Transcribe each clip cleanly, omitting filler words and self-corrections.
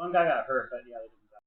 One guy got hurt, but yeah, they didn't die.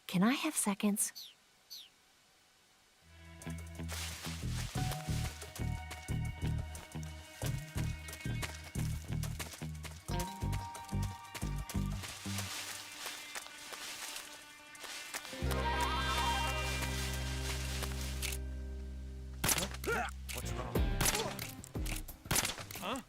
Can I have seconds? What's wrong? Huh?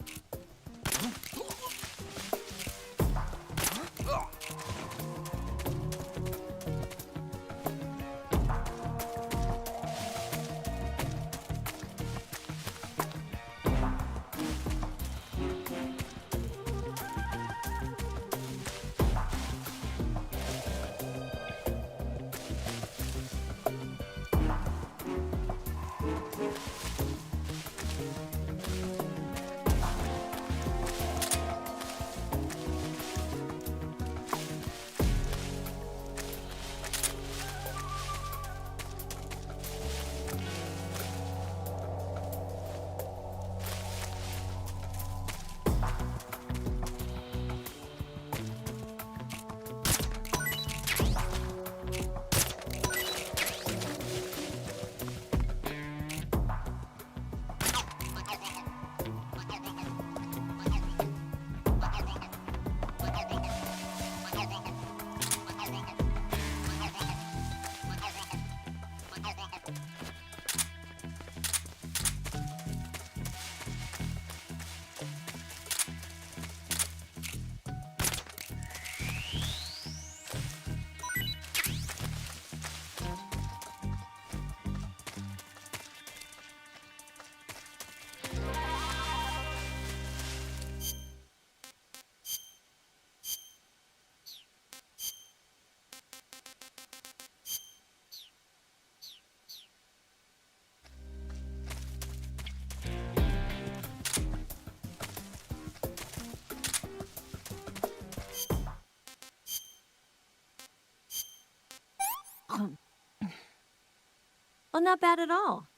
Oh, not bad at all.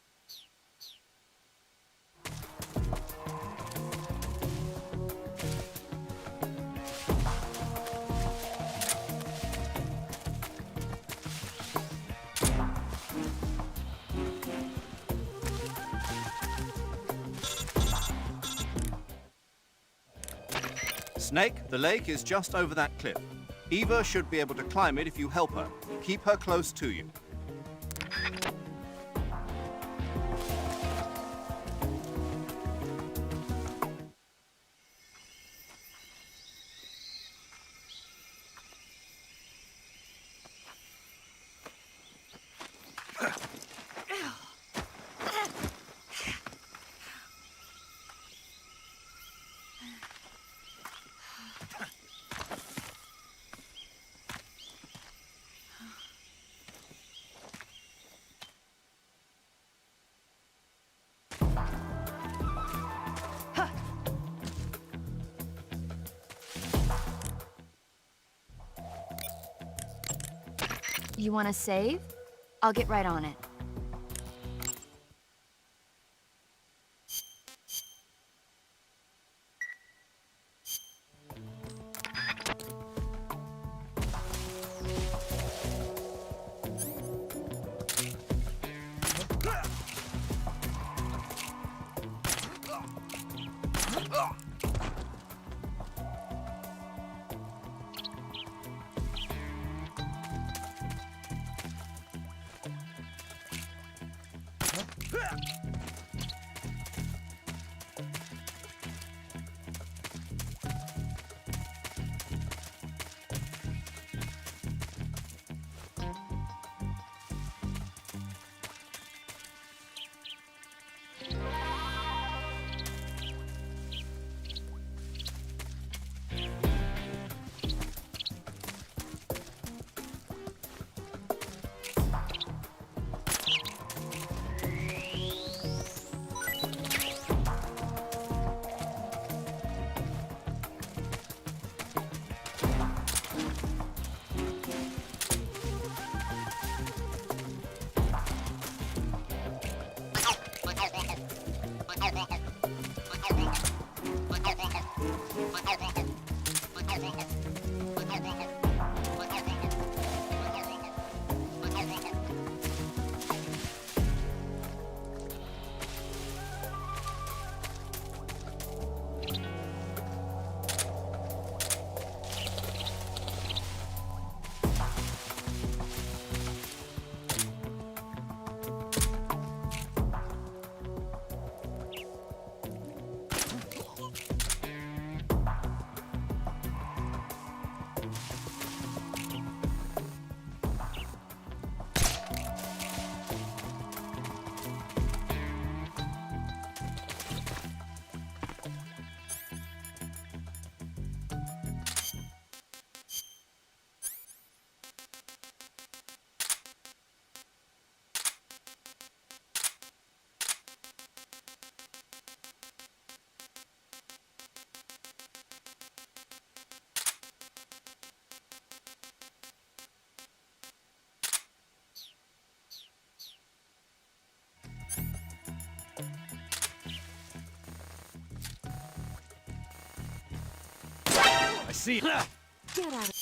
Snake, the lake is just over that cliff. Eva should be able to climb it if you help her. Keep her close to you. You want to save? I'll get right on it. I see. Get out of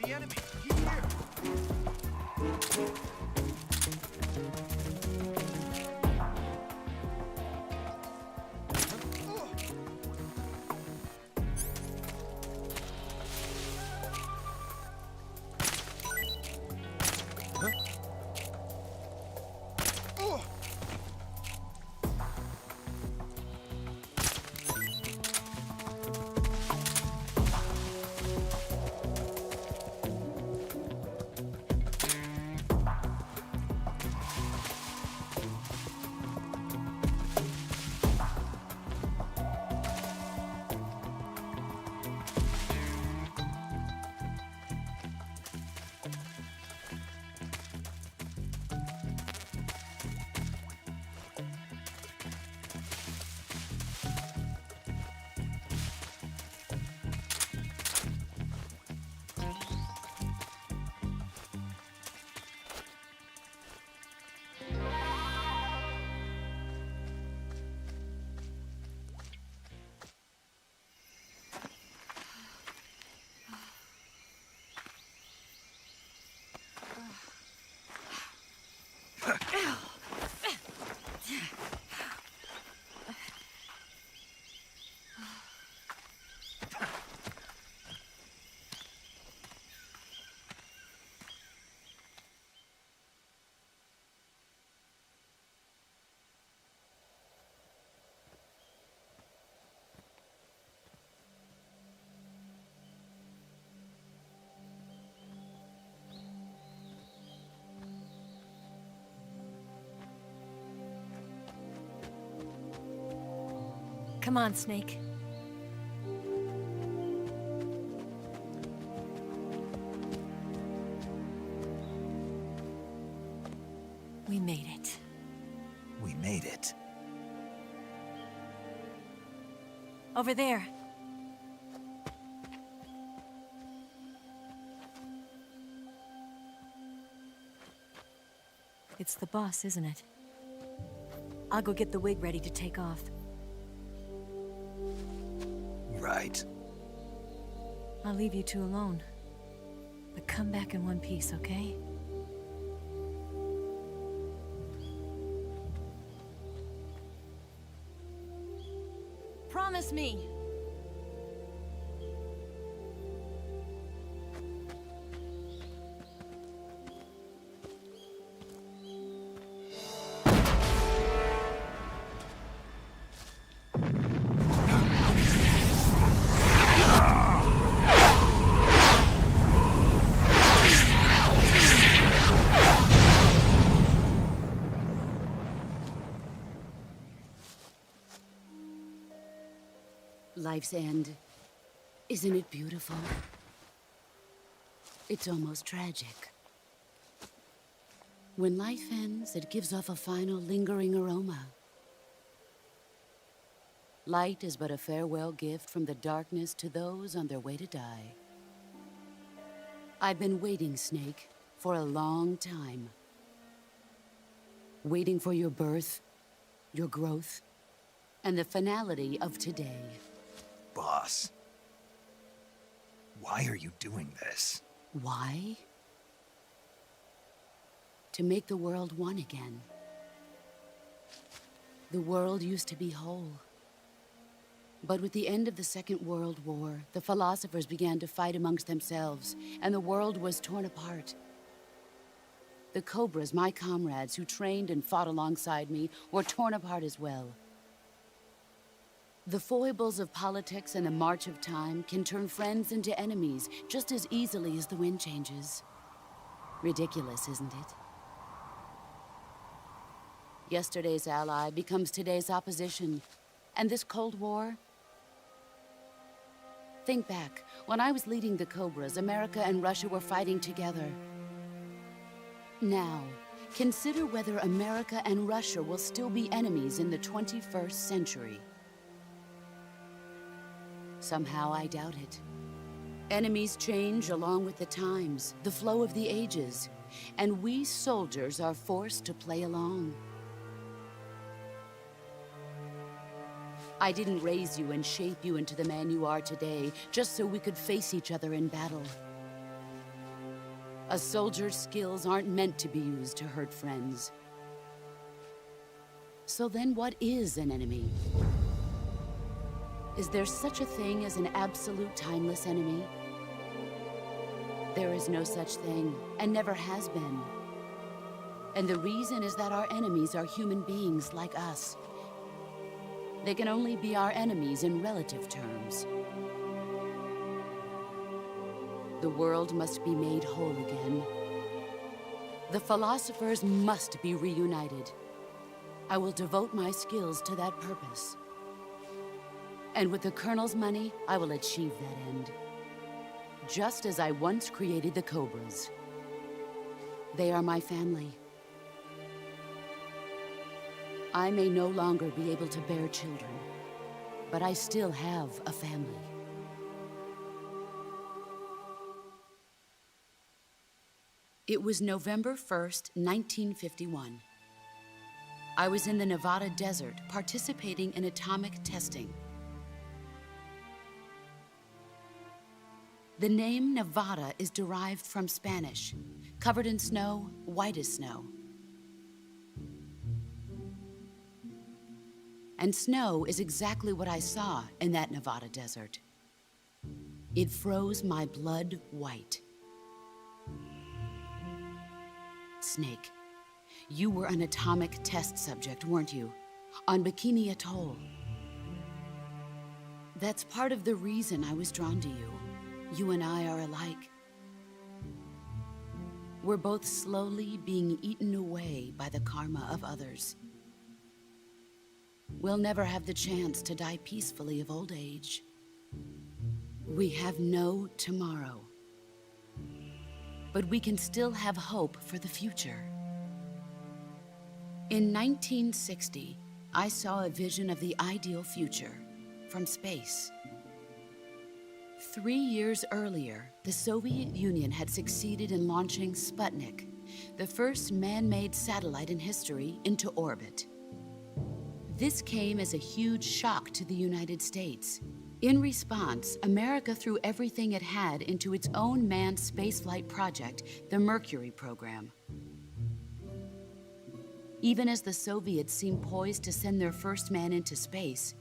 The enemy! He's here! Come on, Snake. We made it. We made it. Over there. It's the boss, isn't it? I'll go get the wig ready to take off. Right. I'll leave you two alone. But come back in one piece, okay? Promise me! Life's end. Isn't it beautiful? It's almost tragic. When life ends, it gives off a final lingering aroma. Light is but a farewell gift from the darkness to those on their way to die. I've been waiting, Snake, for a long time. Waiting for your birth, your growth, and the finality of today. Boss. Why are you doing this? Why? To make the world one again. The world used to be whole. But with the end of the Second World War, the philosophers began to fight amongst themselves, and the world was torn apart. The Cobras, my comrades who trained and fought alongside me, were torn apart as well. The foibles of politics and the march of time can turn friends into enemies just as easily as the wind changes. Ridiculous, isn't it? Yesterday's ally becomes today's opposition, and this Cold War, Think back. When I was leading the Cobras, America and Russia were fighting together. Now, consider whether America and Russia will still be enemies in the 21st century. Somehow I doubt it. Enemies change along with the times, the flow of the ages, and we soldiers are forced to play along. I didn't raise you and shape you into the man you are today just so we could face each other in battle. A soldier's skills aren't meant to be used to hurt friends. So then what is an enemy? Is there such a thing as an absolute timeless enemy? There is no such thing, and never has been. And the reason is that our enemies are human beings like us. They can only be our enemies in relative terms. The world must be made whole again. The philosophers must be reunited. I will devote my skills to that purpose. And with the Colonel's money, I will achieve that end. Just as I once created the Cobras. They are my family. I may no longer be able to bear children, but I still have a family. It was November 1st, 1951. I was in the Nevada desert participating in atomic testing. The name Nevada is derived from Spanish, covered in snow, white as snow. And snow is exactly what I saw in that Nevada desert. It froze my blood white. Snake, you were an atomic test subject, weren't you? On Bikini Atoll. That's part of the reason I was drawn to you. You and I are alike. We're both slowly being eaten away by the karma of others. We'll never have the chance to die peacefully of old age. We have no tomorrow. But we can still have hope for the future. In 1960, I saw a vision of the ideal future from space. 3 years earlier, the Soviet Union had succeeded in launching Sputnik, the first man-made satellite in history, into orbit. This came as a huge shock to the United States. In response, America threw everything it had into its own manned spaceflight project, the Mercury program. Even as the Soviets seemed poised to send their first man into space,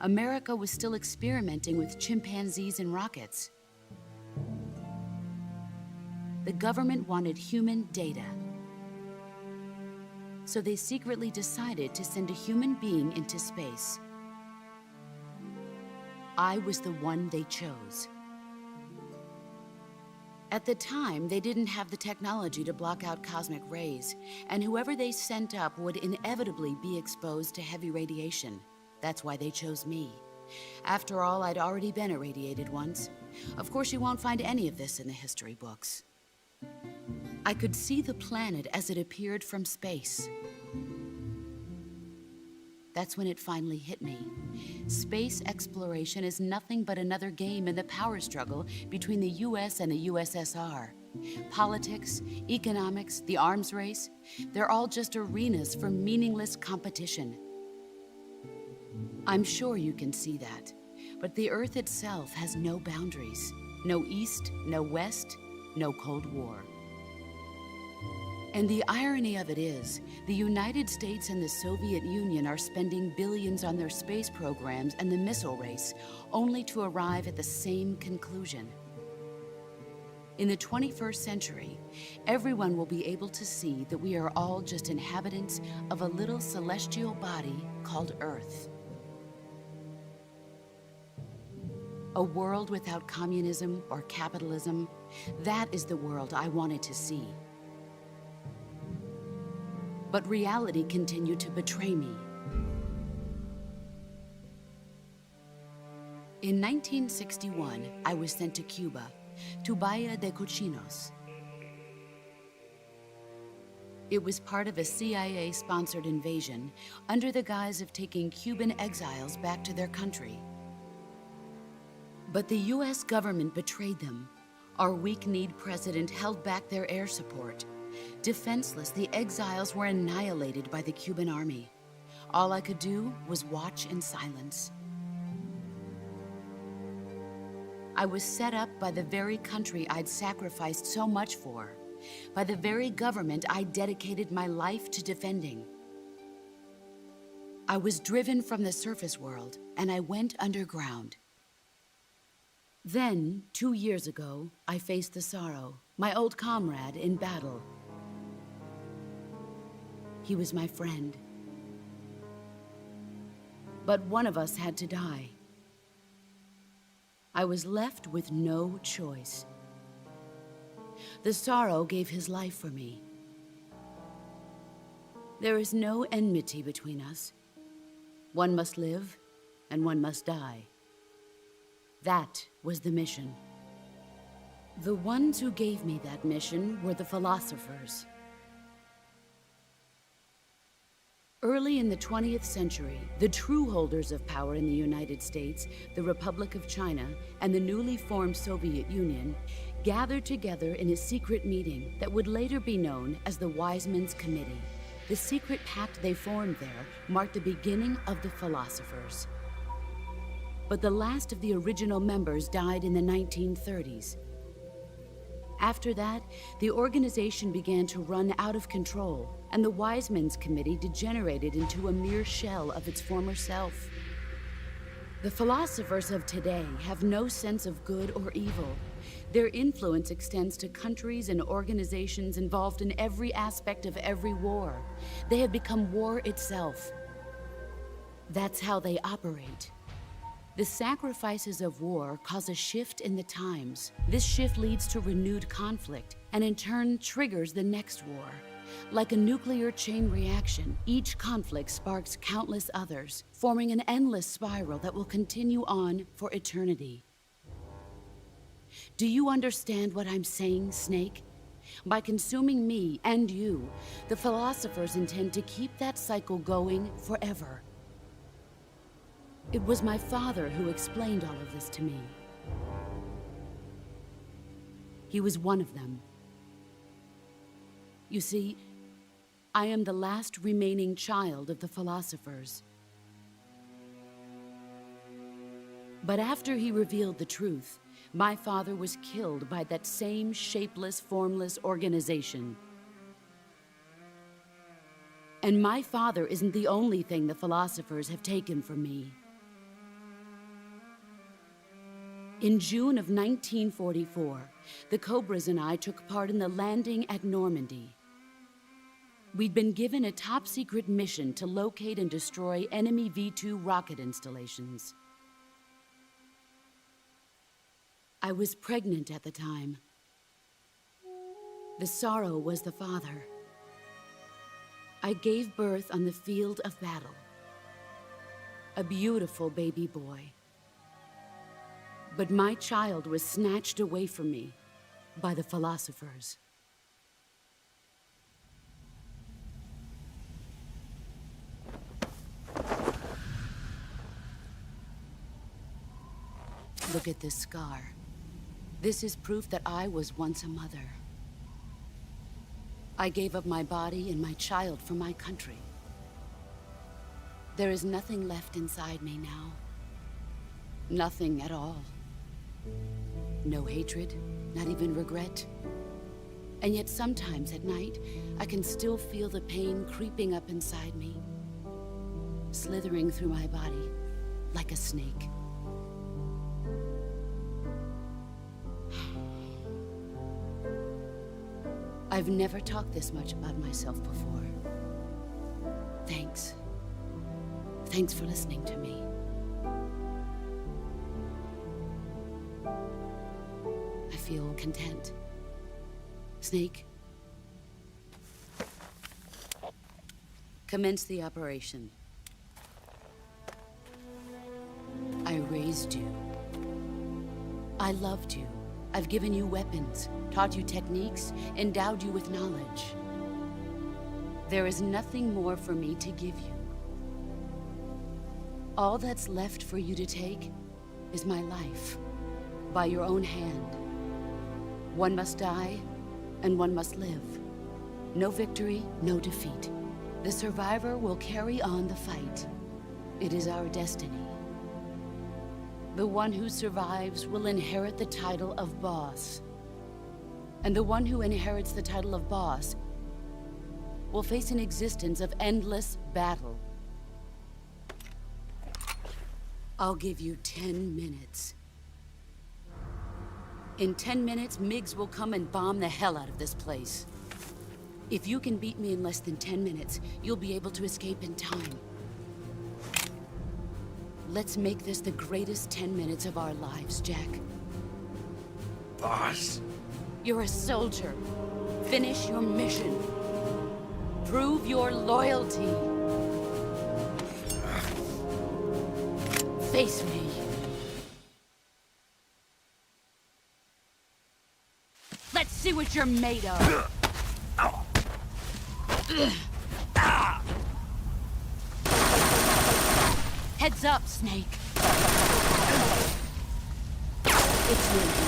America was still experimenting with chimpanzees and rockets. The government wanted human data. So they secretly decided to send a human being into space. I was the one they chose. At the time, they didn't have the technology to block out cosmic rays, and whoever they sent up would inevitably be exposed to heavy radiation. That's why they chose me. After all, I'd already been irradiated once. Of course, you won't find any of this in the history books. I could see the planet as it appeared from space. That's when it finally hit me. Space exploration is nothing but another game in the power struggle between the US and the USSR. Politics, economics, the arms race, they're all just arenas for meaningless competition. I'm sure you can see that, but the Earth itself has no boundaries. No East, no West, no Cold War. And the irony of it is, the United States and the Soviet Union are spending billions on their space programs and the missile race, only to arrive at the same conclusion. In the 21st century, everyone will be able to see that we are all just inhabitants of a little celestial body called Earth. A world without communism or capitalism, that is the world I wanted to see. But reality continued to betray me. In 1961, I was sent to Cuba, to Bahia de Cochinos. It was part of a CIA-sponsored invasion under the guise of taking Cuban exiles back to their country. But the US government betrayed them. Our weak-kneed president held back their air support. Defenseless, the exiles were annihilated by the Cuban army. All I could do was watch in silence. I was set up by the very country I'd sacrificed so much for, by the very government I dedicated my life to defending. I was driven from the surface world, and I went underground. Then, 2 years ago, I faced the Sorrow, my old comrade in battle. He was my friend. But one of us had to die. I was left with no choice. The Sorrow gave his life for me. There is no enmity between us. One must live, and one must die. That was the mission. The ones who gave me that mission were the philosophers. Early in the 20th century, the true holders of power in the United States, the Republic of China, and the newly formed Soviet Union gathered together in a secret meeting that would later be known as the Wise Men's Committee. The secret pact they formed there marked the beginning of the philosophers. But the last of the original members died in the 1930s. After that, the organization began to run out of control, and the Wise Men's Committee degenerated into a mere shell of its former self. The philosophers of today have no sense of good or evil. Their influence extends to countries and organizations involved in every aspect of every war. They have become war itself. That's how they operate. The sacrifices of war cause a shift in the times. This shift leads to renewed conflict, and in turn triggers the next war. Like a nuclear chain reaction, each conflict sparks countless others, forming an endless spiral that will continue on for eternity. Do you understand what I'm saying, Snake? By consuming me and you, the philosophers intend to keep that cycle going forever. It was my father who explained all of this to me. He was one of them. You see, I am the last remaining child of the philosophers. But after he revealed the truth, my father was killed by that same shapeless, formless organization. And my father isn't the only thing the philosophers have taken from me. In June of 1944, the Cobras and I took part in the landing at Normandy. We'd been given a top-secret mission to locate and destroy enemy V-2 rocket installations. I was pregnant at the time. The Sorrow was the father. I gave birth on the field of battle. A beautiful baby boy. But my child was snatched away from me by the philosophers. Look at this scar. This is proof that I was once a mother. I gave up my body and my child for my country. There is nothing left inside me now. Nothing at all. No hatred, not even regret. And yet sometimes at night, I can still feel the pain creeping up inside me, slithering through my body like a snake. I've never talked this much about myself before. Thanks. Thanks for listening to me. I feel content. Snake, commence the operation. I raised you I loved you. I've given you weapons, taught you techniques, endowed you with knowledge. There is nothing more for me to give you. All that's left for you to take is my life, by your own hand. One must die, and one must live. No victory, no defeat. The survivor will carry on the fight. It is our destiny. The one who survives will inherit the title of boss. And the one who inherits the title of boss will face an existence of endless battle. I'll give you 10 minutes. In 10 minutes, Miggs will come and bomb the hell out of this place. If you can beat me in less than 10 minutes, you'll be able to escape in time. Let's make this the greatest 10 minutes of our lives, Jack. Boss. You're a soldier. Finish your mission. Prove your loyalty. Face me. Let's see what you're made of. Heads up, Snake. It's yours.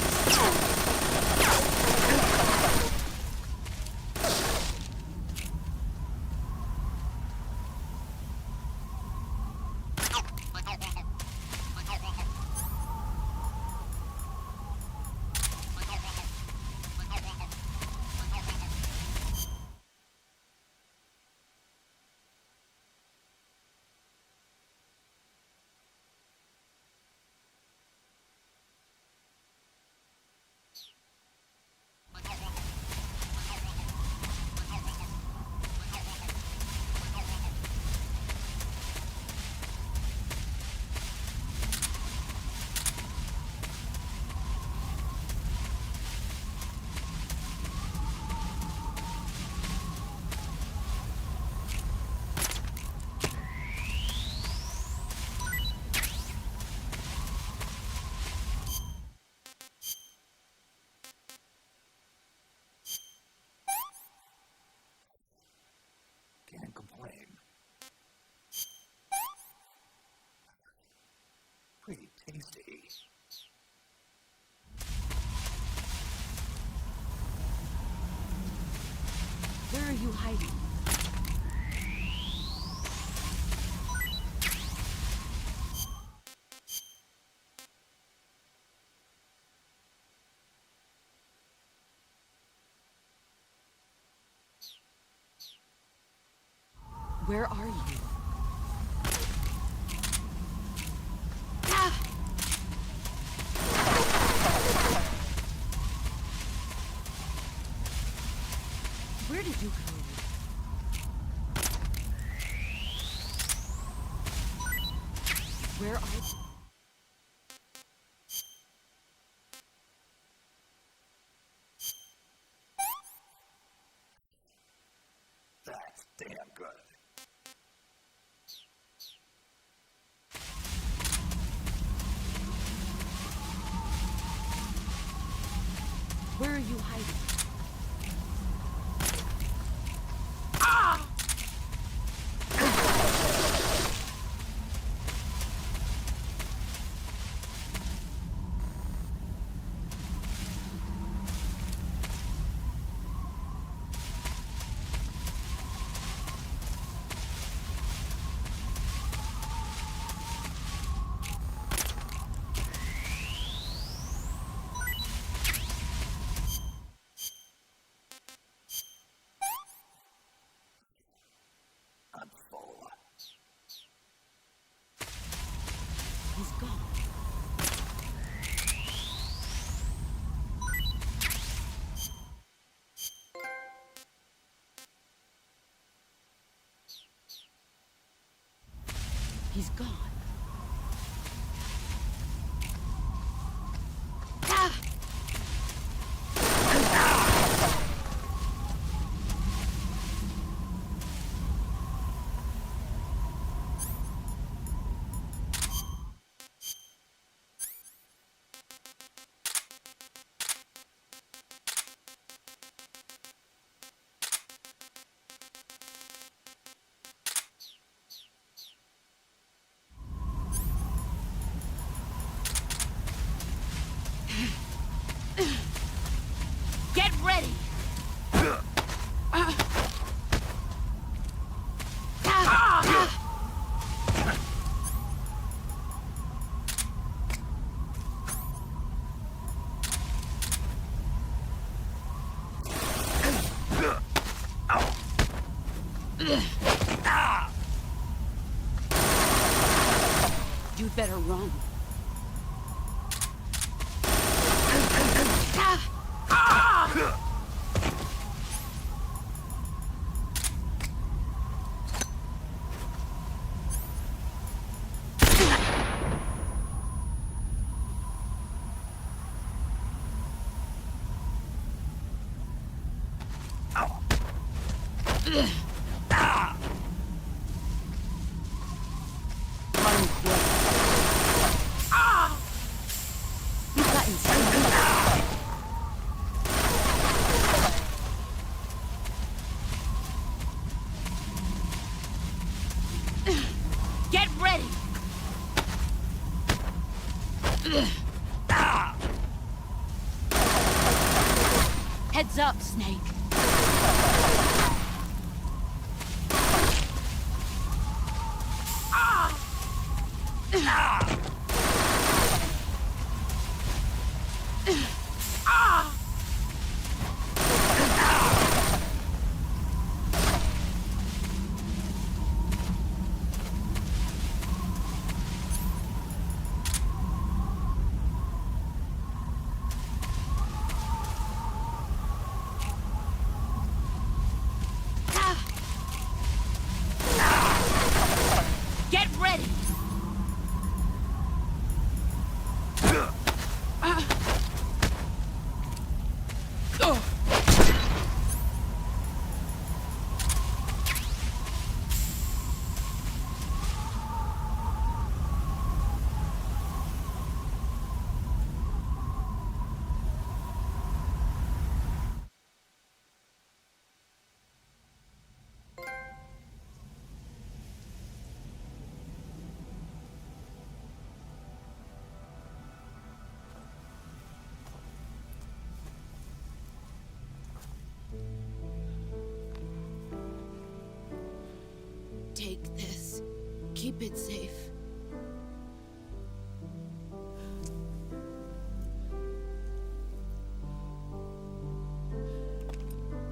Can't complain. Pretty tasty. Where are you hiding? Where are you? Ah! Where did you go? Where are you? That's damn good. Where are you hiding? I'm full. He's gone. He's gone. Ah! better run. You've gotten so Get ready! Heads up, Snake. Get ready! Take this. Keep it safe.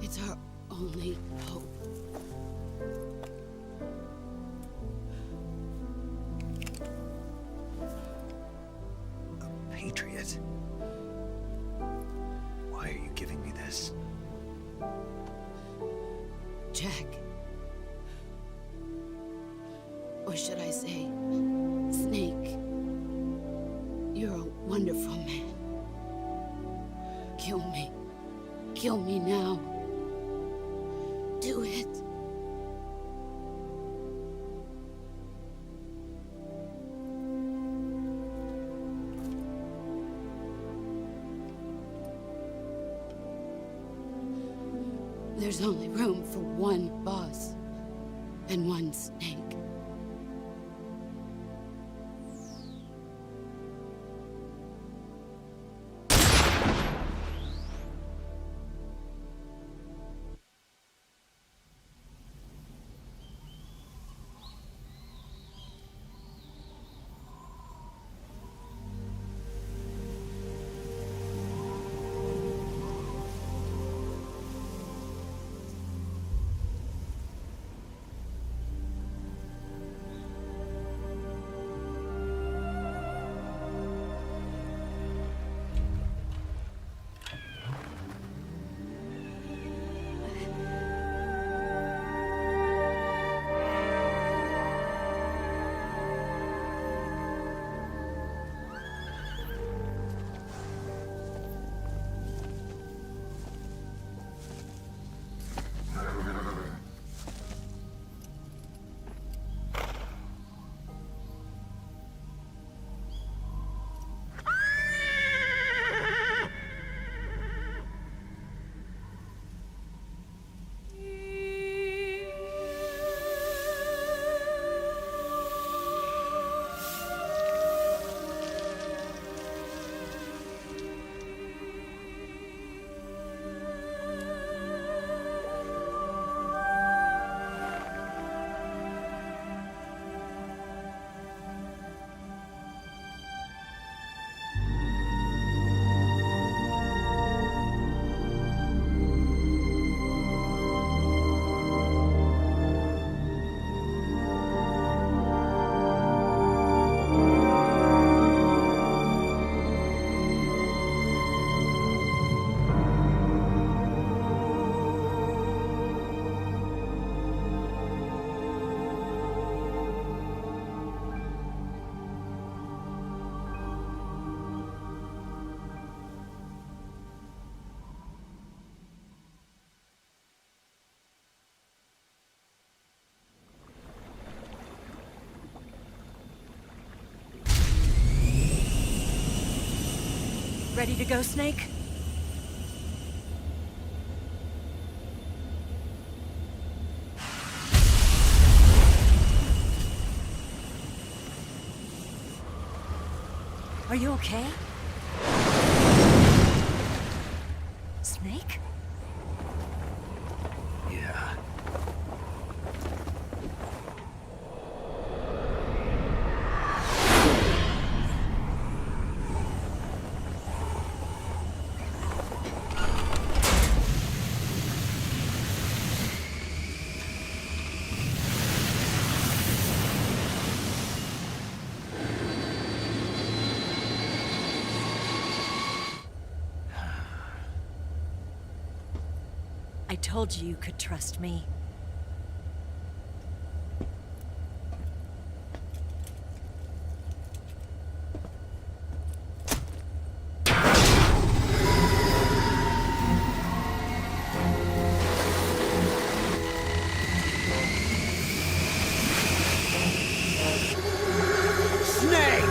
It's our only hope. A patriot? Why are you giving me this? Jack. Or should I say, Snake? You're a wonderful man. Kill me. Kill me now. Do it. There's only room for one boss and one Snake. Ready to go, Snake? Are you okay? Snake? Yeah. I told you you could trust me. Snake!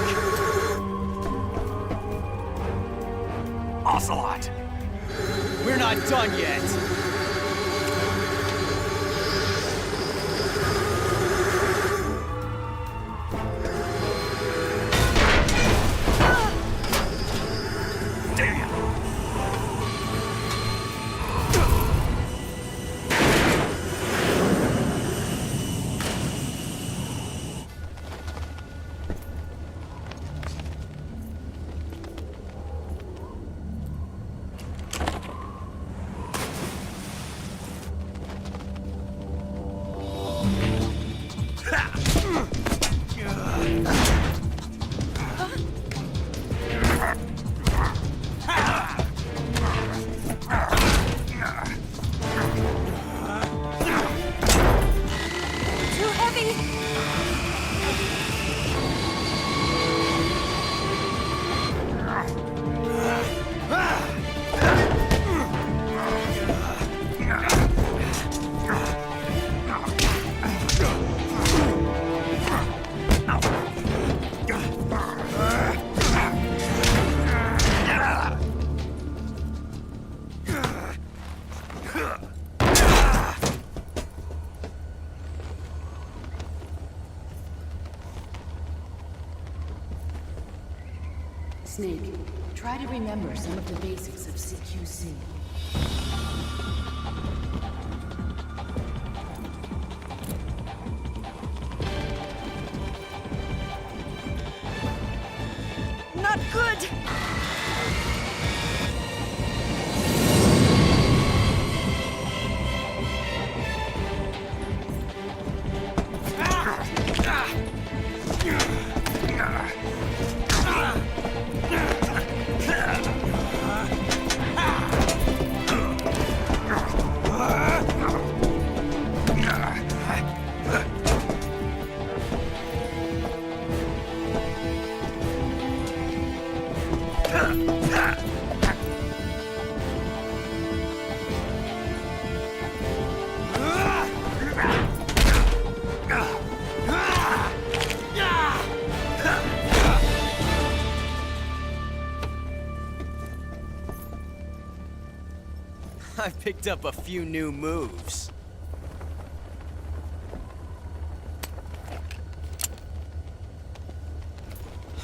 Ocelot! We're not done yet! Too heavy! Snake, try to remember some of the basics of CQC. Not good! I've picked up a few new moves.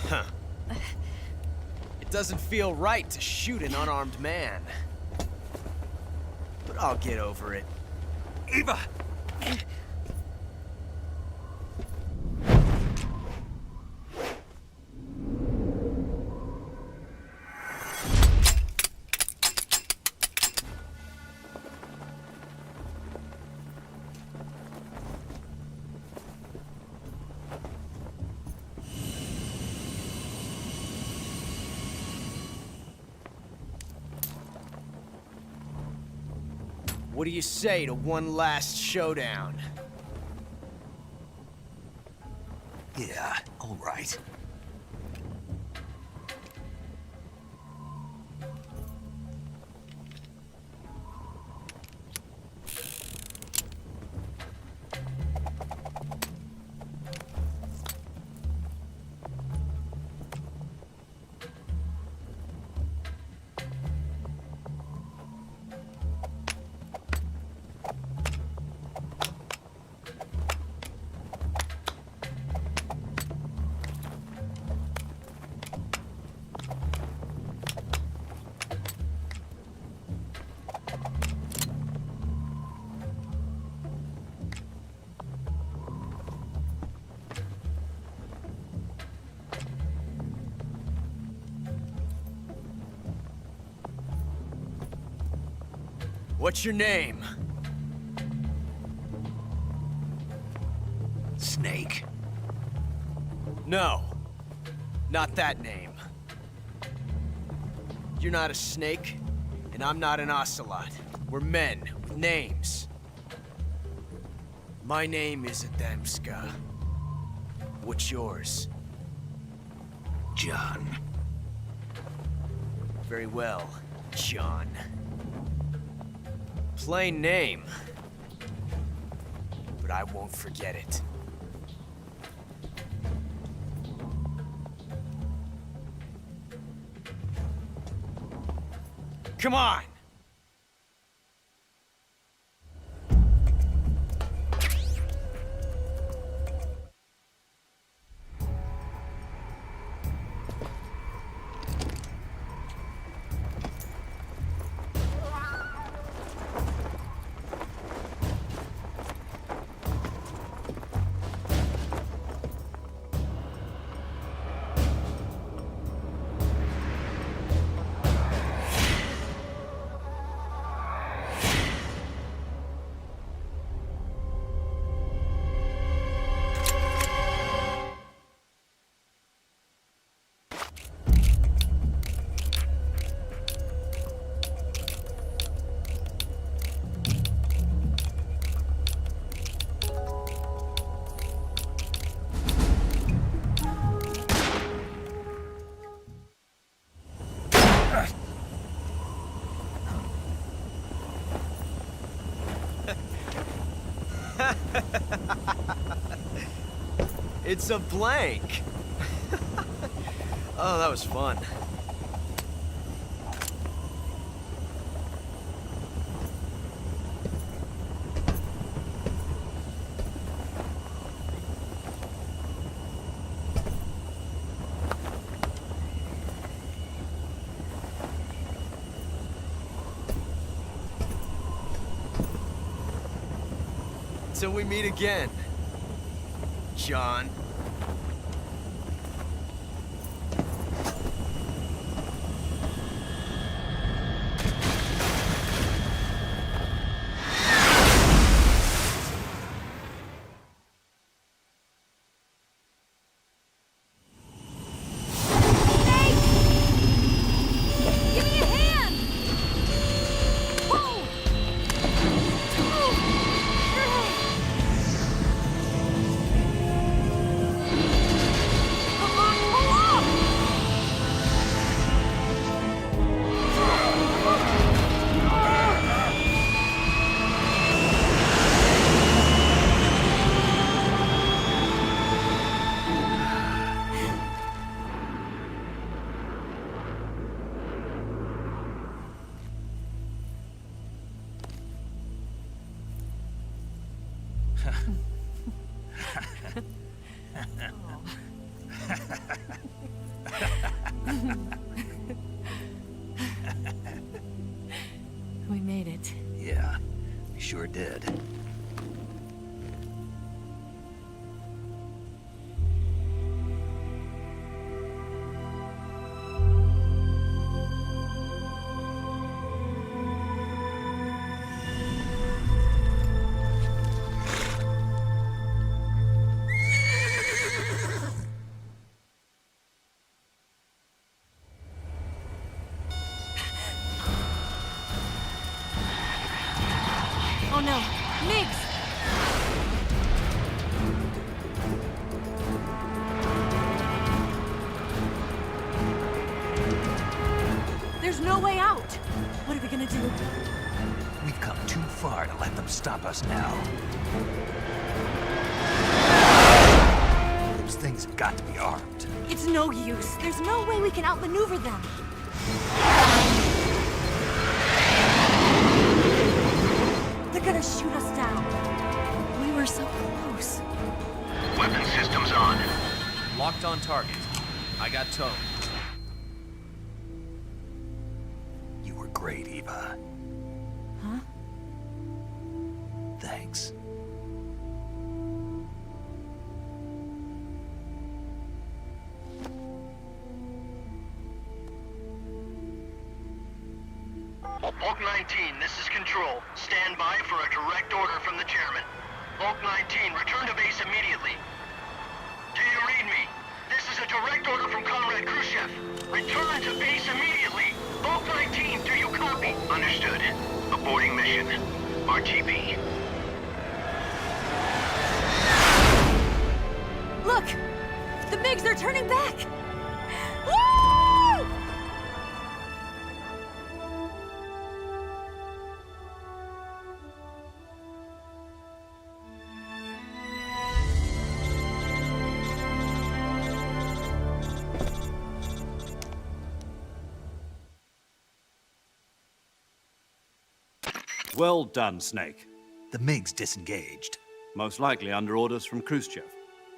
Huh. It doesn't feel right to shoot an unarmed man. But I'll get over it. Eva! What do you say to one last showdown? Yeah, all right. What's your name? Snake. No. Not that name. You're not a snake, and I'm not an ocelot. We're men with names. My name is Adamska. What's yours? John. Very well, John. Plain name. But I won't forget it. Come on! It's a blank. Oh, that was fun. Till we meet again, John. Give me a hand! Whoa! Come on, pull up! We made it. Yeah, we sure did. Oh no, Migs! There's no way out! What are we gonna do? We've come too far to let them stop us now. Those things have got to be armed. It's no use. There's no way we can outmaneuver them. They're gonna shoot us down. We were so close. Weapon systems on. Locked on target. I got towed. You were great, Eva. Huh? Thanks. Bulk 19, this is Control. Stand by for a direct order from the chairman. Bulk 19, return to base immediately. Do you read me? This is a direct order from Comrade Khrushchev. Return to base immediately. Bulk 19, do you copy? Understood. Aborting mission. RTB. Look! The MiGs are turning back! Woo! Well done, Snake. The MiGs disengaged. Most likely under orders from Khrushchev.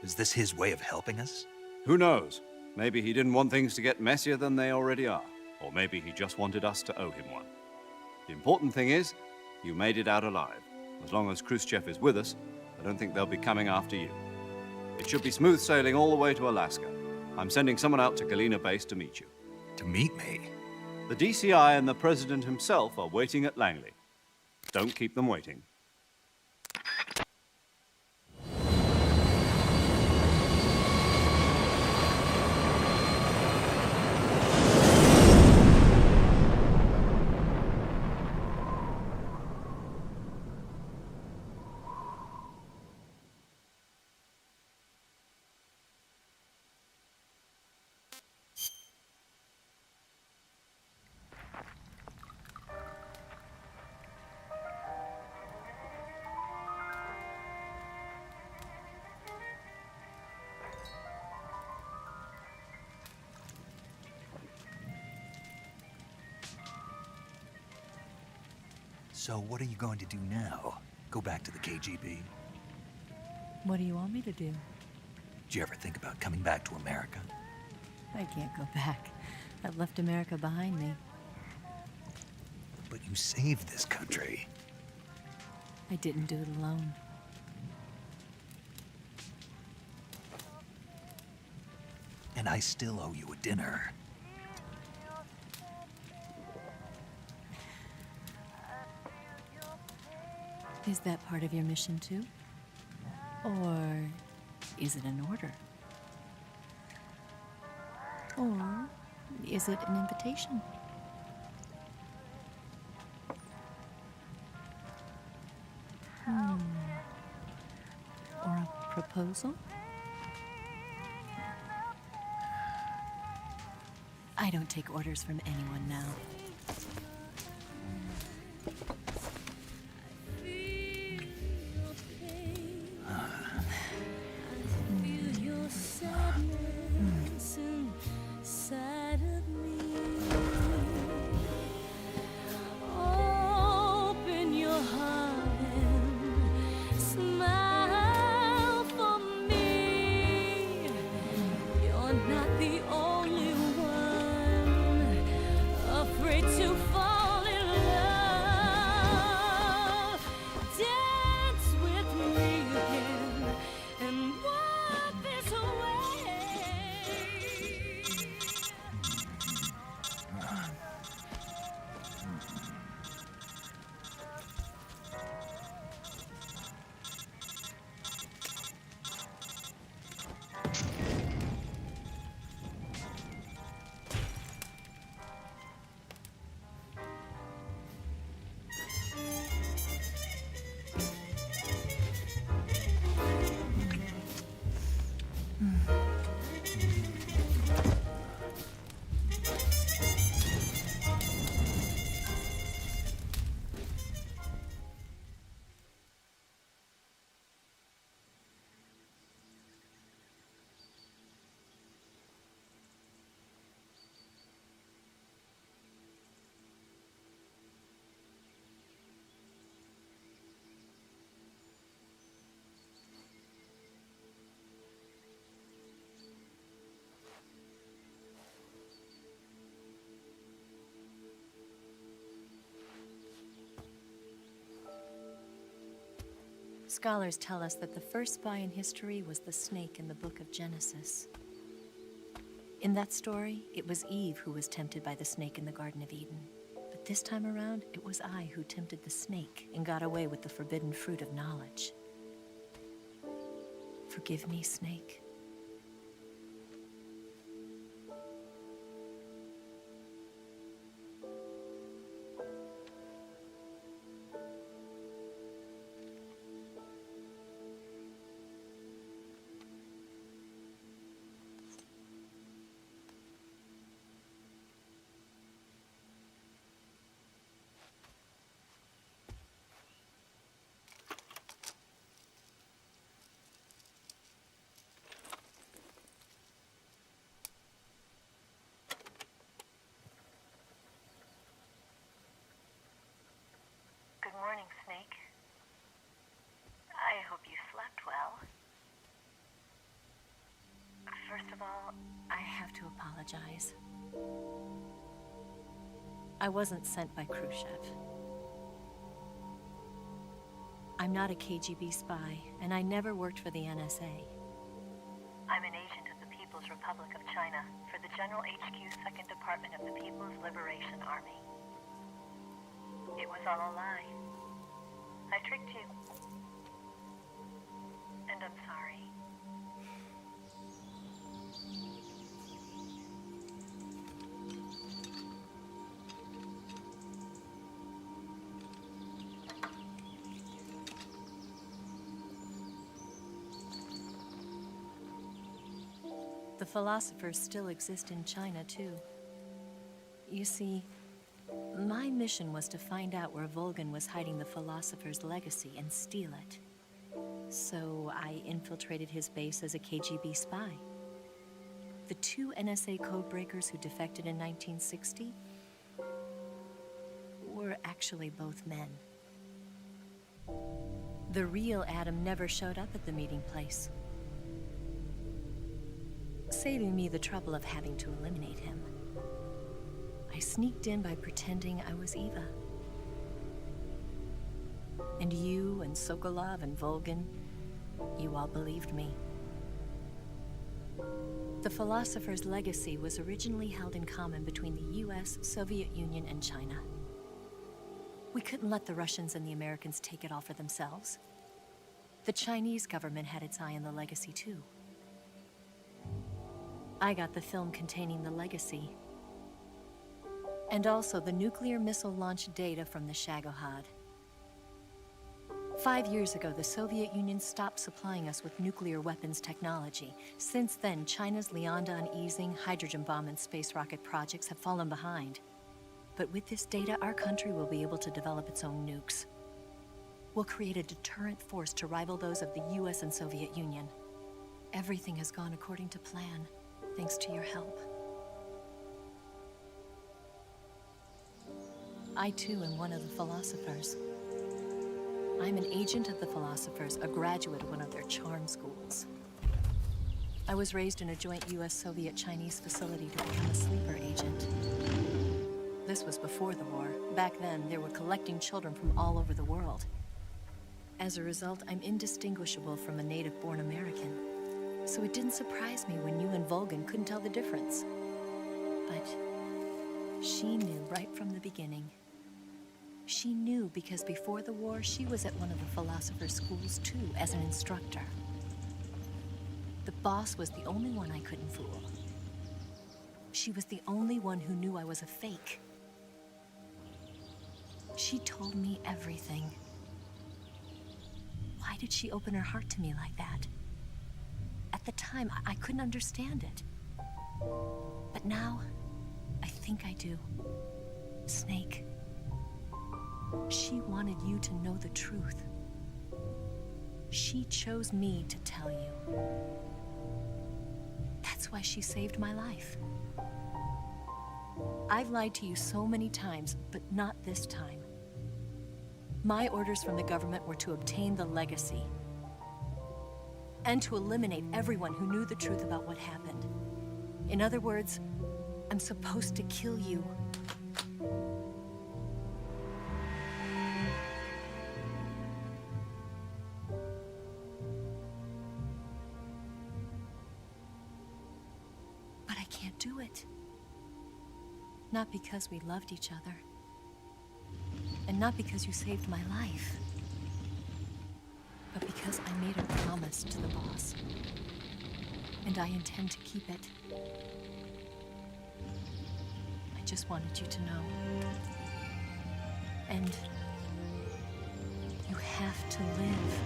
Is this his way of helping us? Who knows? Maybe he didn't want things to get messier than they already are. Or maybe he just wanted us to owe him one. The important thing is, you made it out alive. As long as Khrushchev is with us, I don't think they'll be coming after you. It should be smooth sailing all the way to Alaska. I'm sending someone out to Galena Base to meet you. To meet me? The DCI and the President himself are waiting at Langley. Don't keep them waiting. So what are you going to do now? Go back to the KGB? What do you want me to do? Did you ever think about coming back to America? I can't go back. I've left America behind me. But you saved this country. I didn't do it alone. And I still owe you a dinner. Is that part of your mission too? Or is it an order? Or is it an invitation? Or a proposal? I don't take orders from anyone now. Scholars tell us that the first spy in history was the snake in the book of Genesis. In that story, it was Eve who was tempted by the snake in the Garden of Eden. But But this time around, it was I who tempted the snake and got away with the forbidden fruit of knowledge. Forgive me, Snake. Good morning, Snake. I hope you slept well. First of all, I have to apologize. I wasn't sent by Khrushchev. I'm not a KGB spy, and I never worked for the NSA. I'm an agent of the People's Republic of China for the General HQ 2nd Department of the People's Liberation Army. It was all a lie. I tricked you. And I'm sorry. The philosophers still exist in China, too. You see, my mission was to find out where Volgan was hiding the philosopher's legacy and steal it. So I infiltrated his base as a KGB spy. The 2 NSA codebreakers who defected in 1960 were actually both men. The real Adam never showed up at the meeting place, saving me the trouble of having to eliminate him. I sneaked in by pretending I was Eva. And you and Sokolov and Volgan, you all believed me. The philosopher's legacy was originally held in common between the US, Soviet Union, and China. We couldn't let the Russians and the Americans take it all for themselves. The Chinese government had its eye on the legacy, too. I got the film containing the legacy, and also the nuclear missile launch data from the Shagohod. 5 years ago, the Soviet Union stopped supplying us with nuclear weapons technology. Since then, China's Liaodong easing, hydrogen bomb, and space rocket projects have fallen behind. But with this data, our country will be able to develop its own nukes. We'll create a deterrent force to rival those of the US and Soviet Union. Everything has gone according to plan, thanks to your help. I, too, am one of the philosophers. I'm an agent of the philosophers, a graduate of one of their charm schools. I was raised in a joint US-Soviet-Chinese facility to become a sleeper agent. This was before the war. Back then, they were collecting children from all over the world. As a result, I'm indistinguishable from a native-born American. So it didn't surprise me when you and Volgan couldn't tell the difference. But she knew right from the beginning. She knew because before the war, she was at one of the philosopher's schools too, as an instructor. The boss was the only one I couldn't fool. She was the only one who knew I was a fake. She told me everything. Why did she open her heart to me like that? At the time, I couldn't understand it. But now, I think I do. Snake. She wanted you to know the truth. She chose me to tell you. That's why she saved my life. I've lied to you so many times, but not this time. My orders from the government were to obtain the legacy and to eliminate everyone who knew the truth about what happened. In other words, I'm supposed to kill you. But I can't do it. Not because we loved each other, And not because you saved my life, but because I made a promise to the boss. And I intend to keep it. I just wanted you to know. And you have to live.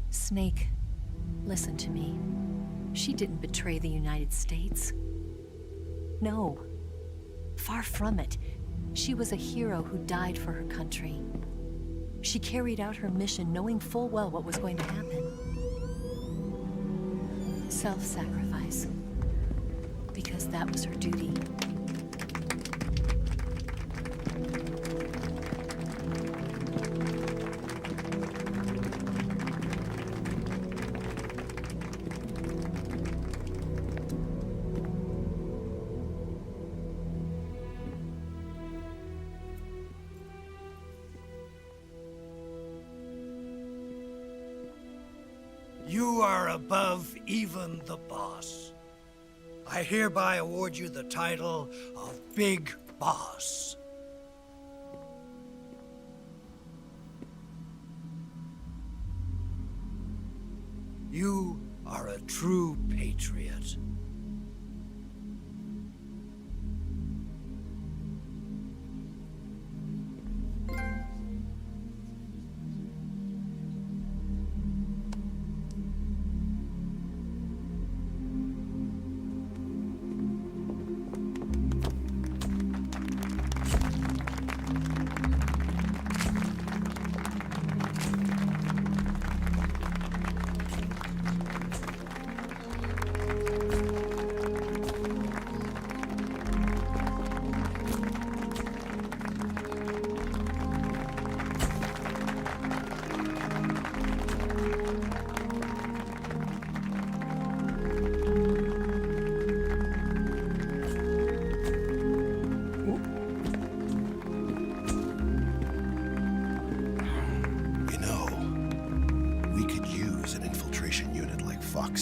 Snake, listen to me. She didn't betray the United States. No. Far from it. She was a hero who died for her country. She carried out her mission knowing full well what was going to happen. Self-sacrifice. Because that was her duty. You are above even the boss. I hereby award you the title of Big Boss. You are a true patriot.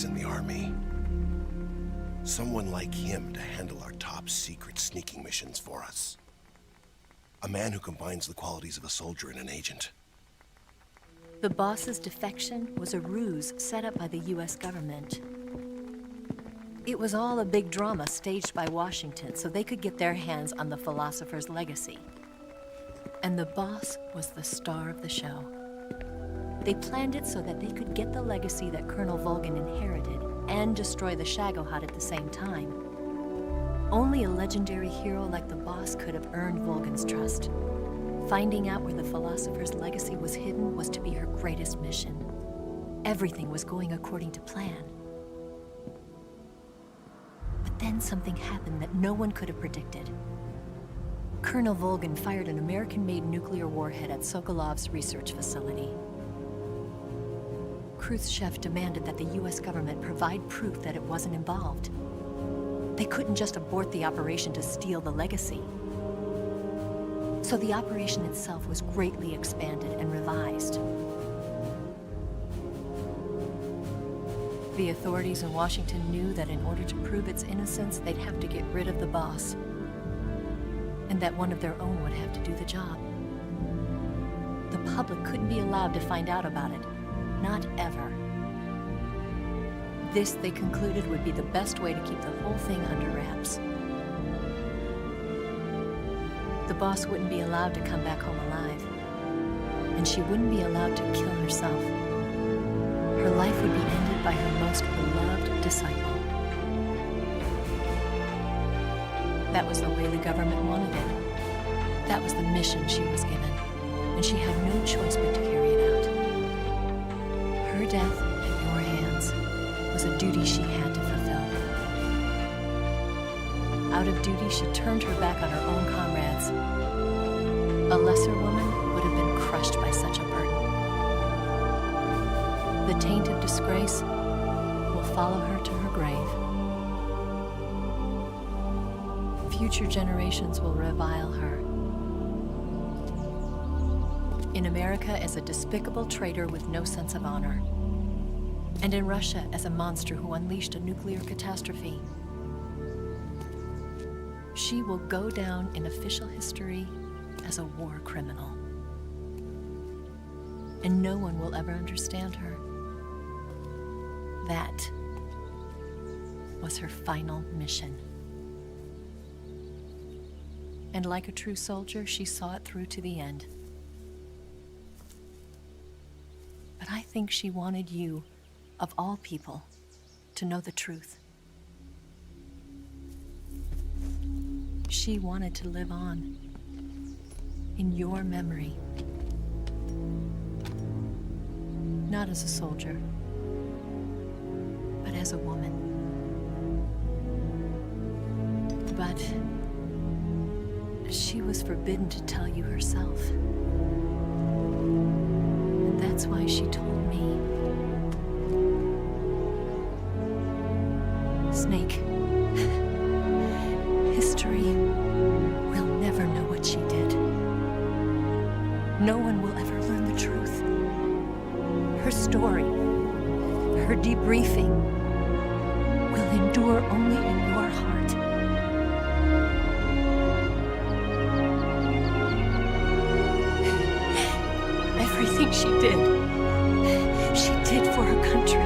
In the army. Someone like him to handle our top secret sneaking missions for us. A man who combines the qualities of a soldier and an agent. The boss's defection was a ruse set up by the US government. It was all a big drama staged by Washington so they could get their hands on the philosopher's legacy. And the boss was the star of the show. They planned it so that they could get the legacy that Colonel Volgin inherited and destroy the Shagohod at the same time. Only a legendary hero like the boss could have earned Volgin's trust. Finding out where the philosopher's legacy was hidden was to be her greatest mission. Everything was going according to plan. But then something happened that no one could have predicted. Colonel Volgin fired an American-made nuclear warhead at Sokolov's research facility. Khrushchev demanded that the US government provide proof that it wasn't involved. They couldn't just abort the operation to steal the legacy. So the operation itself was greatly expanded and revised. The authorities in Washington knew that in order to prove its innocence, they'd have to get rid of the boss. And that one of their own would have to do the job. The public couldn't be allowed to find out about it. Not ever. This, they concluded, would be the best way to keep the whole thing under wraps. The boss wouldn't be allowed to come back home alive. And she wouldn't be allowed to kill herself. Her life would be ended by her most beloved disciple. That was the way the government wanted it. That was the mission she was given. And she had no choice but to carry it out. Her death at your hands was a duty she had to fulfill. Out of duty, she turned her back on her own comrades. A lesser woman would have been crushed by such a burden. The taint of disgrace will follow her to her grave. Future generations will revile her. In America as a despicable traitor with no sense of honor. And in Russia as a monster who unleashed a nuclear catastrophe. She will go down in official history as a war criminal. And no one will ever understand her. That was her final mission. And like a true soldier, she saw it through to the end. But I think she wanted you, of all people, to know the truth. She wanted to live on in your memory. Not as a soldier, but as a woman. But she was forbidden to tell you herself. And that's why she told me. Snake, history will never know what she did. No one will ever learn the truth. Her story, her debriefing, will endure only in your heart. Everything she did for her country.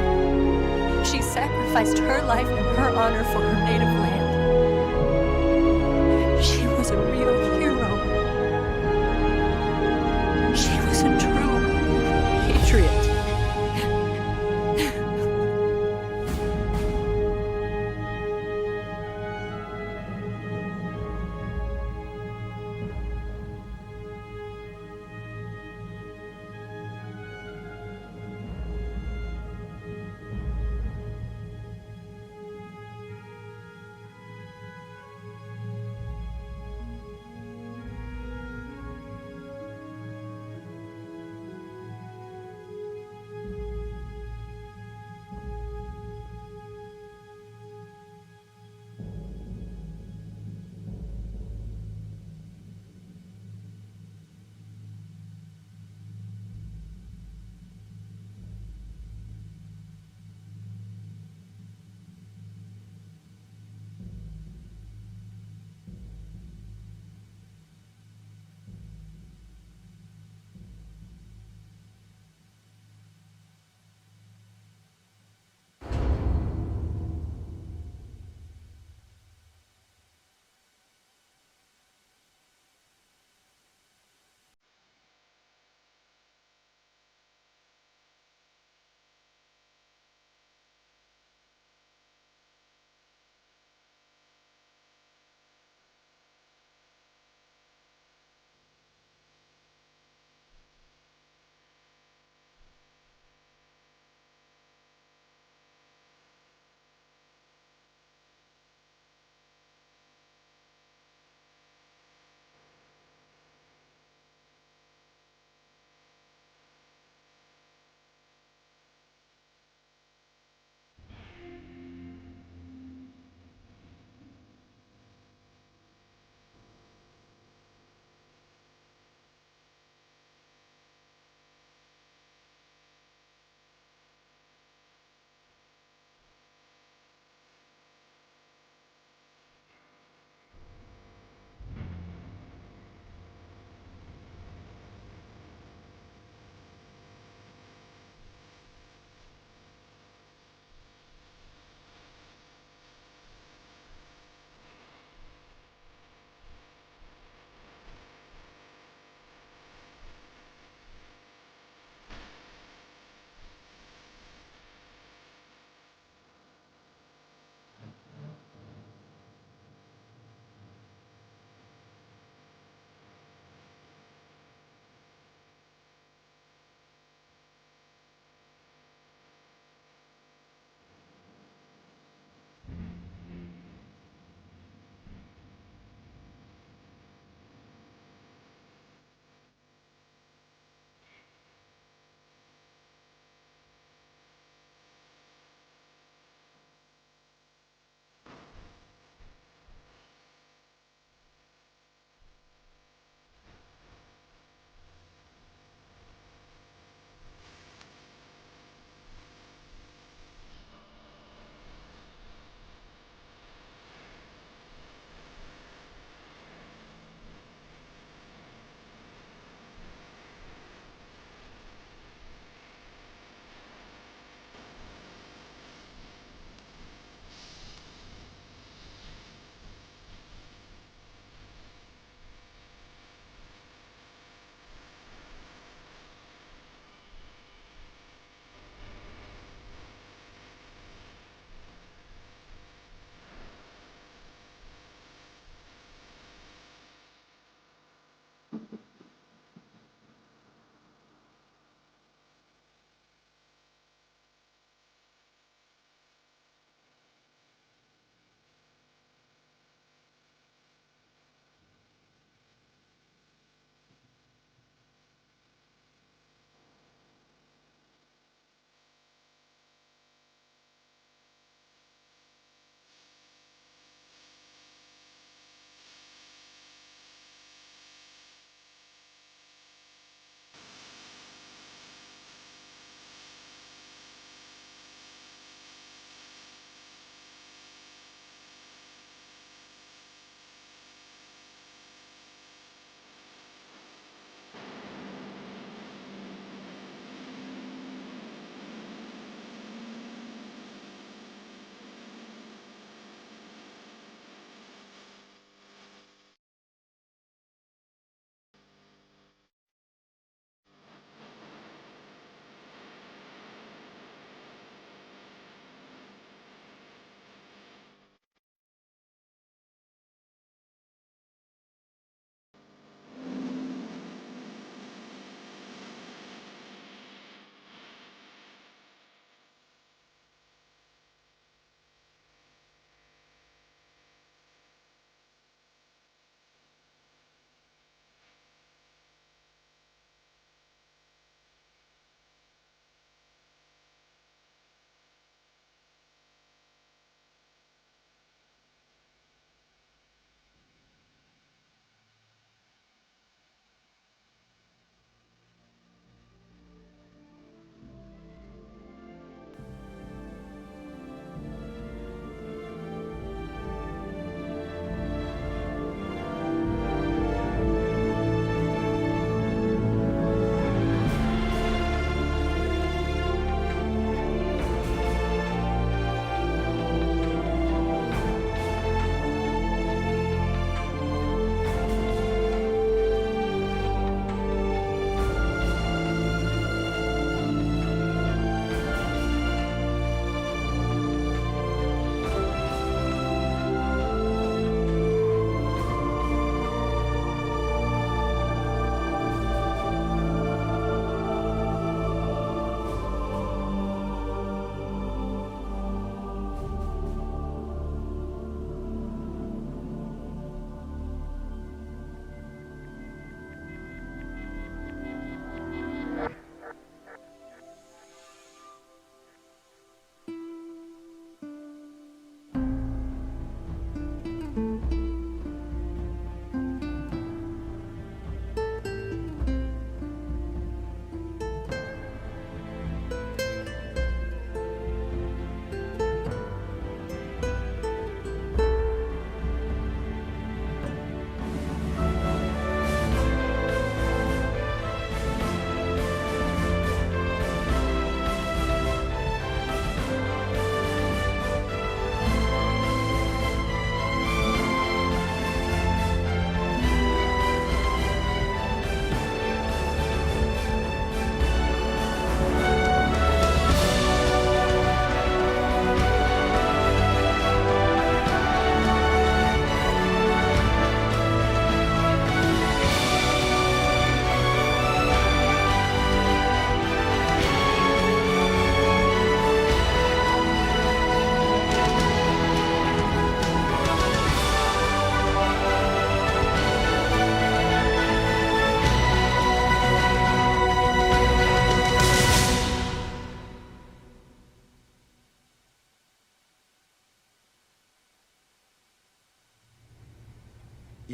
She sacrificed her life and her honor for her native land. She was a real hero. She was a true patriot.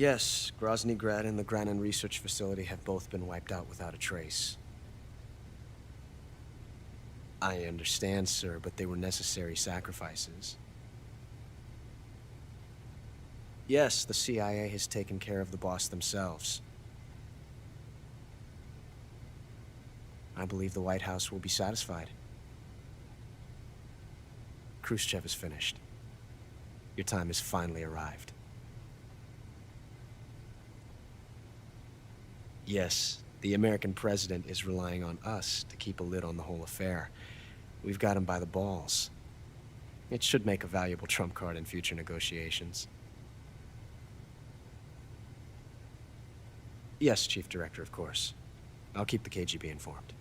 Yes, Grozny Grad and the Granin Research Facility have both been wiped out without a trace. I understand, sir, but they were necessary sacrifices. Yes, the CIA has taken care of the boss themselves. I believe the White House will be satisfied. Khrushchev is finished. Your time has finally arrived. Yes, the American president is relying on us to keep a lid on the whole affair. We've got him by the balls. It should make a valuable trump card in future negotiations. Yes, Chief Director, of course. I'll keep the KGB informed.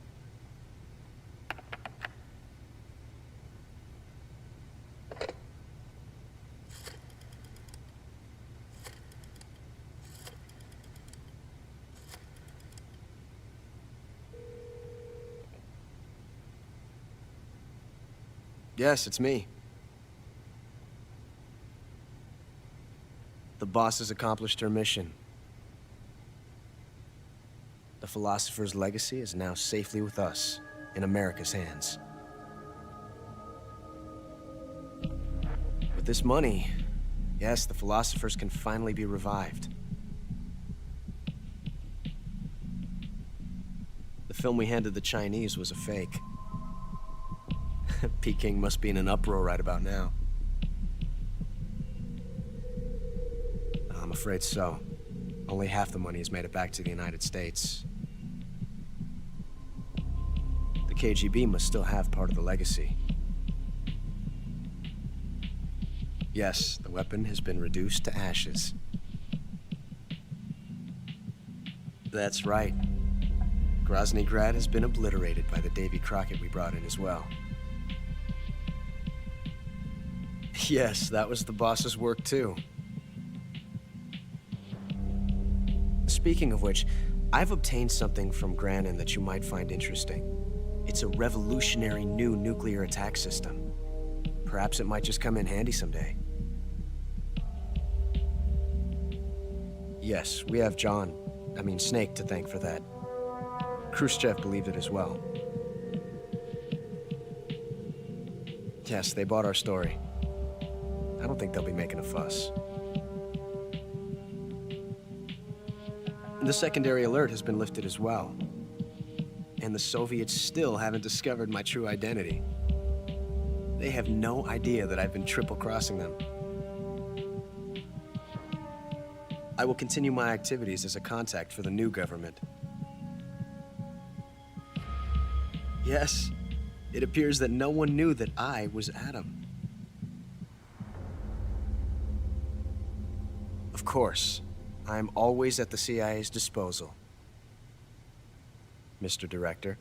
Yes, it's me. The boss has accomplished her mission. The philosopher's legacy is now safely with us, in America's hands. With this money, yes, the philosophers can finally be revived. The film we handed the Chinese was a fake. Peking must be in an uproar right about now. I'm afraid so. Only half the money has made it back to the United States. The KGB must still have part of the legacy. Yes, the weapon has been reduced to ashes. That's right. Grozny Grad has been obliterated by the Davy Crockett we brought in as well. Yes, that was the boss's work too. Speaking of which, I've obtained something from Granin that you might find interesting. It's a revolutionary new nuclear attack system. Perhaps it might just come in handy someday. Yes, we have Snake to thank for that. Khrushchev believed it as well. Yes, they bought our story. I don't think they'll be making a fuss. The secondary alert has been lifted as well. And the Soviets still haven't discovered my true identity. They have no idea that I've been triple-crossing them. I will continue my activities as a contact for the new government. Yes, it appears that no one knew that I was Adam. Of course, I'm always at the CIA's disposal, Mr. Director.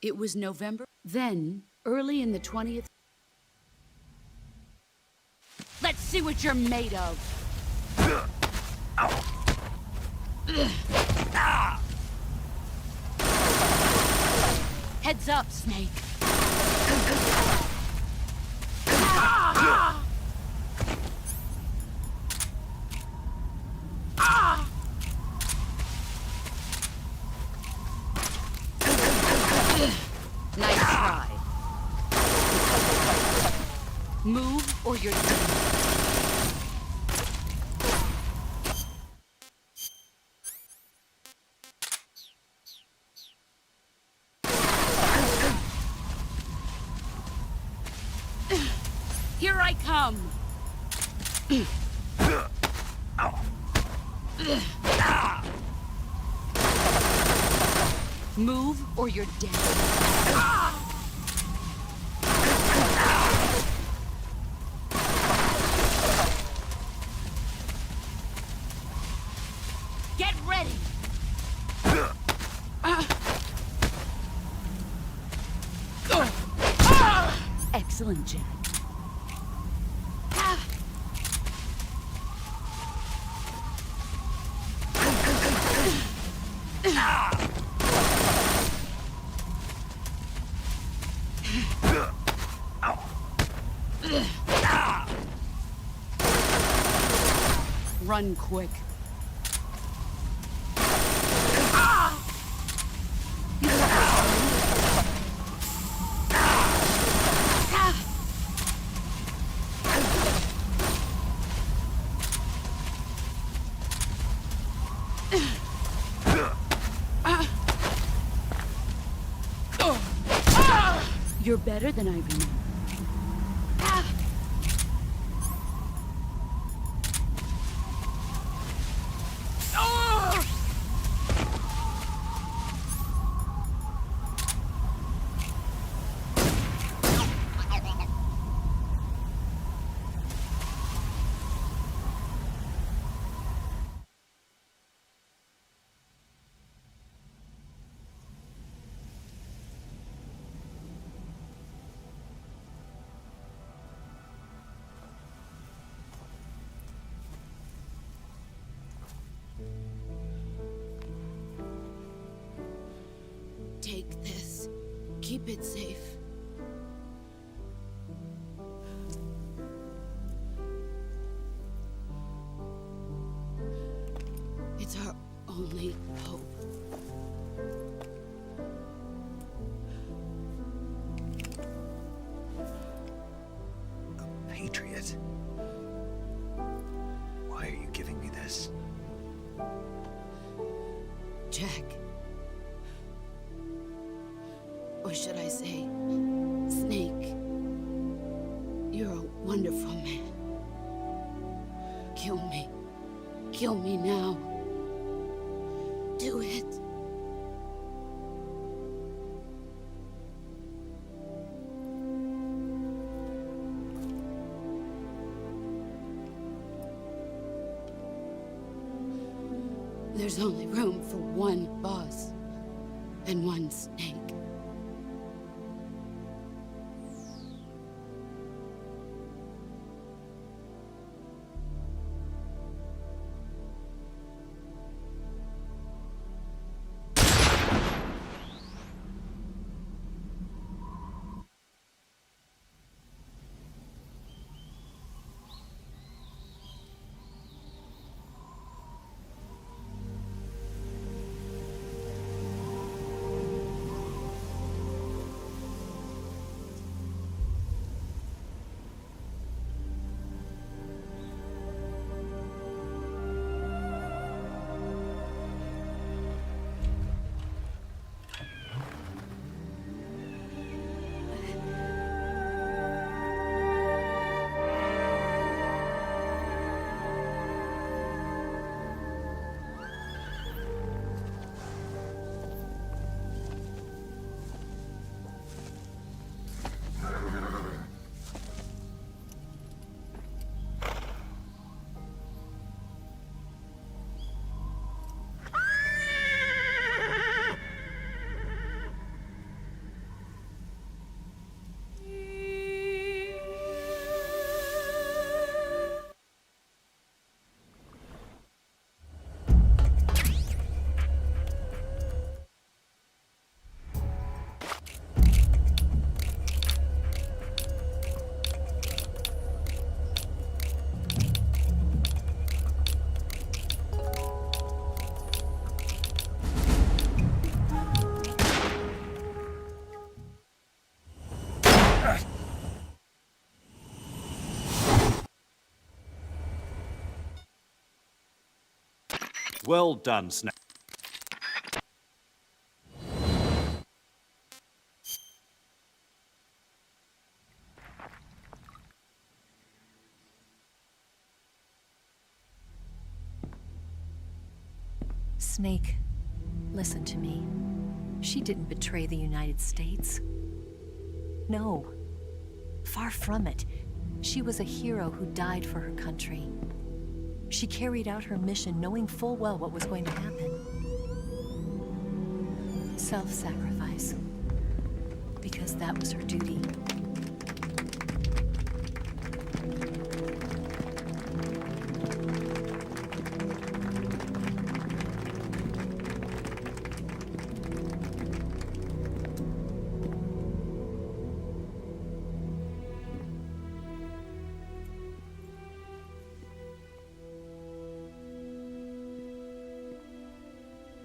It was November. Then, early in the 20th... Let's see what you're made of. Heads up, Snake. Nice try. Move or you're done. Here I come! Move or you're dead. Get ready! Excellent, Jack. Run quick. You're better than I remember. Take this. Keep it safe. It's our only hope. A patriot? Why are you giving me this? Jack. Or should I say, Snake? You're a wonderful man. Kill me. Kill me now. Do it. There's only room for one boss and one Snake. Well done, Snake. Snake, listen to me. She didn't betray the United States. No. Far from it. She was a hero who died for her country. She carried out her mission knowing full well what was going to happen. Self-sacrifice. Because that was her duty.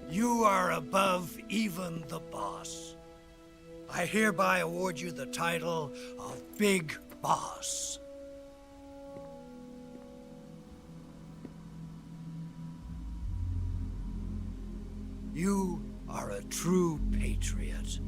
You are above even the boss. I hereby award you the title of Big Boss. You are a true patriot.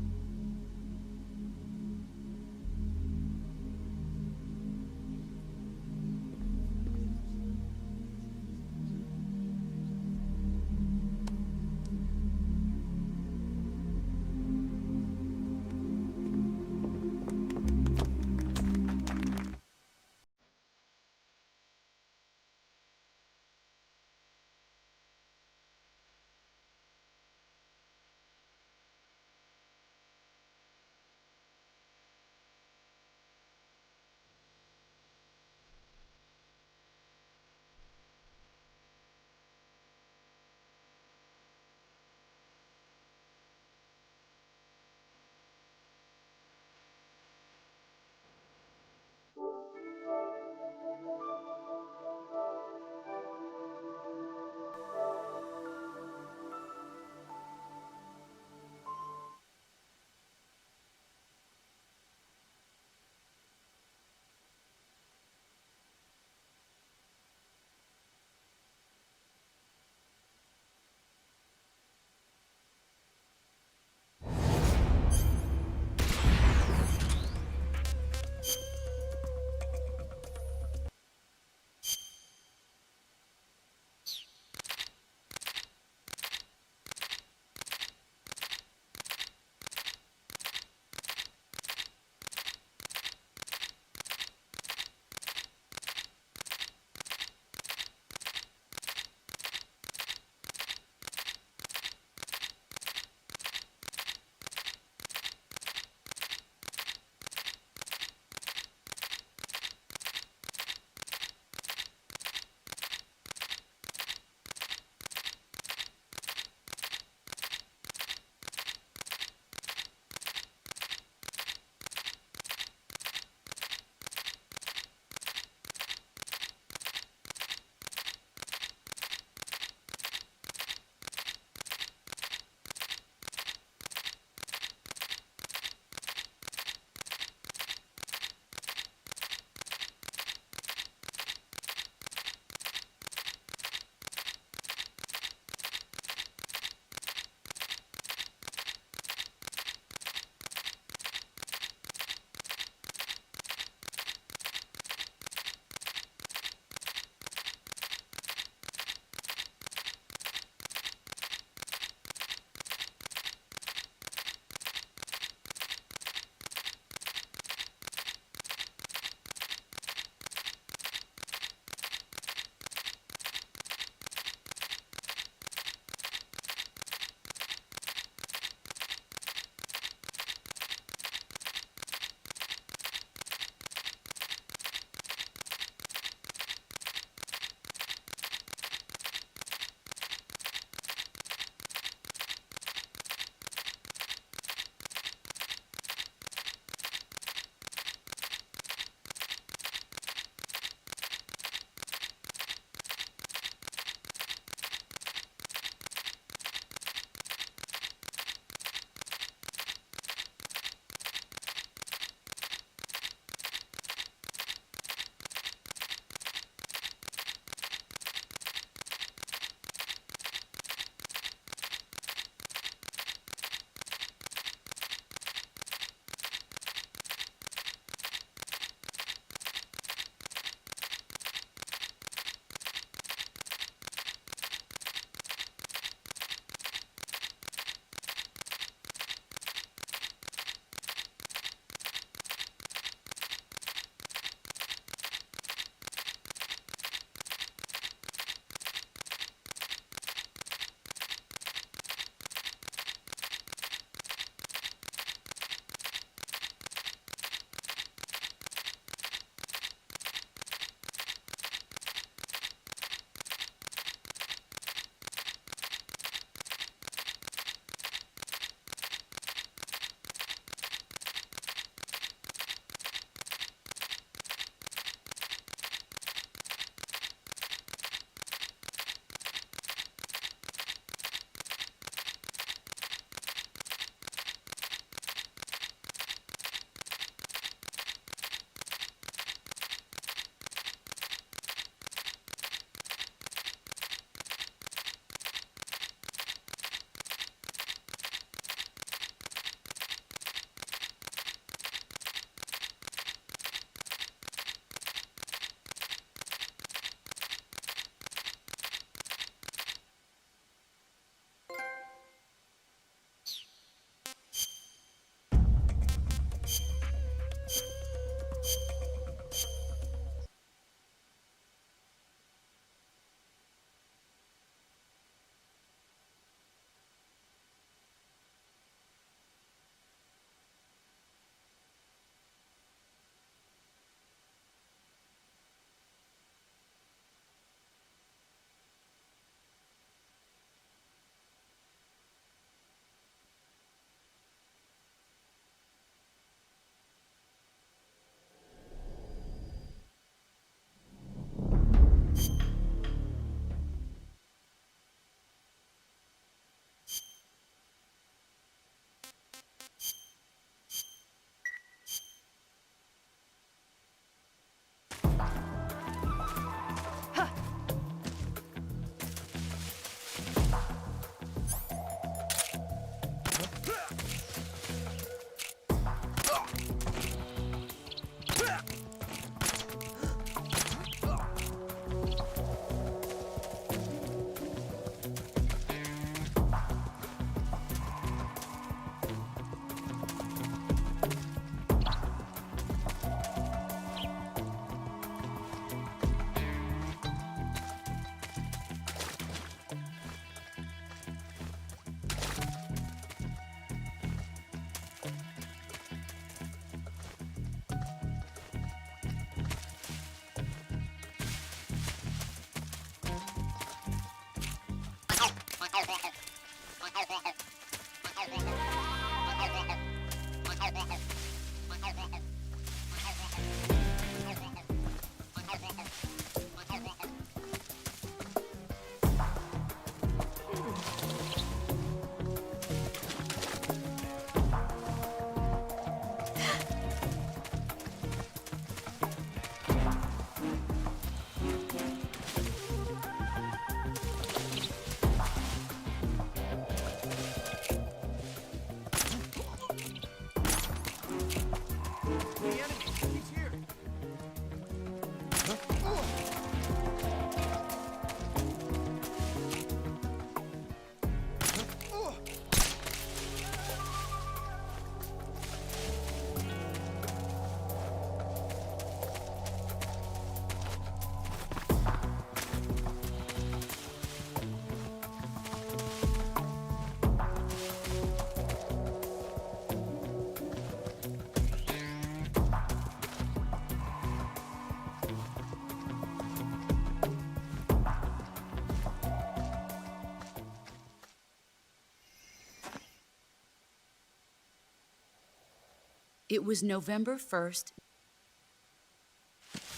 It was November 1st.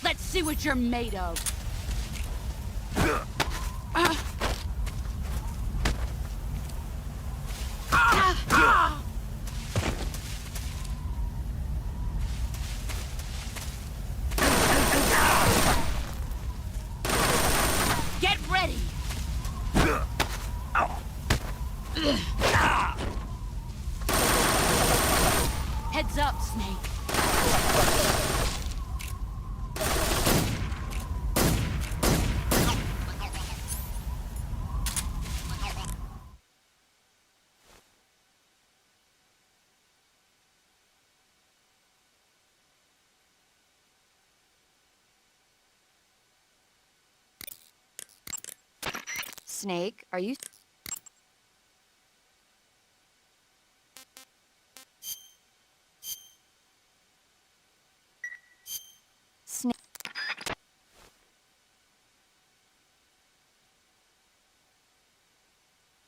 Let's see what you're made of. Get ready! Heads up, Snake. Snake, are you